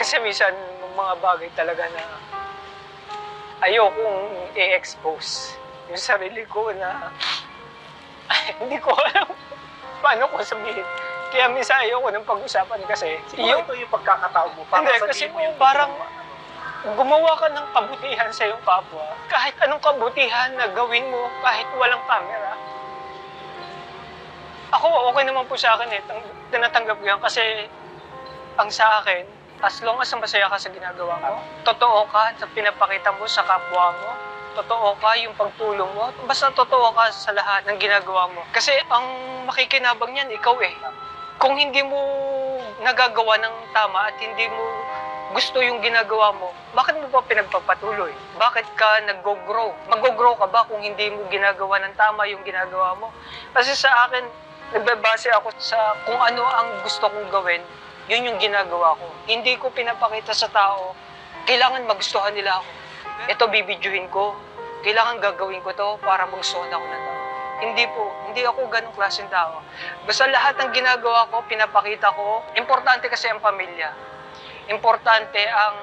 Kasi minsan, yung mga bagay talaga na ayokong i-expose yung sarili ko na hindi ko alam paano ko sabihin. Kaya minsan ayoko ng pag-usapan kasi Siguro ito yung pagkakataon mo para Hindi, sabihin kasi mo yung parang totoo. gumawa ka ng kabutihan sa iyong kapwa. Kahit anong kabutihan na gawin mo kahit walang camera. Ako, okay naman po sa akin eh. Tinatanggap ko yan kasi ang sa akin, as long as masaya ka sa ginagawa mo, totoo ka sa pinapakita mo sa kapwa mo, totoo ka yung pagtulong mo, basta totoo ka sa lahat ng ginagawa mo. Kasi ang makikinabang niyan, ikaw eh. Kung hindi mo nagagawa ng tama at hindi mo gusto yung ginagawa mo, bakit mo pa pinagpapatuloy? Bakit ka nag-grow? Mag-grow ka ba kung hindi mo ginagawa ng tama yung ginagawa mo? Kasi sa akin, nagbabase ako sa kung ano ang gusto kong gawin, yun yung ginagawa ko. Hindi ko pinapakita sa tao, kailangan magustuhan nila ako. Ito bibidyohin ko, kailangan gagawin ko to para magustuhan ako ng tao. Hindi po, hindi ako ganong klaseng tao. Basta lahat ng ginagawa ko, pinapakita ko, importante kasi ang pamilya. Importante ang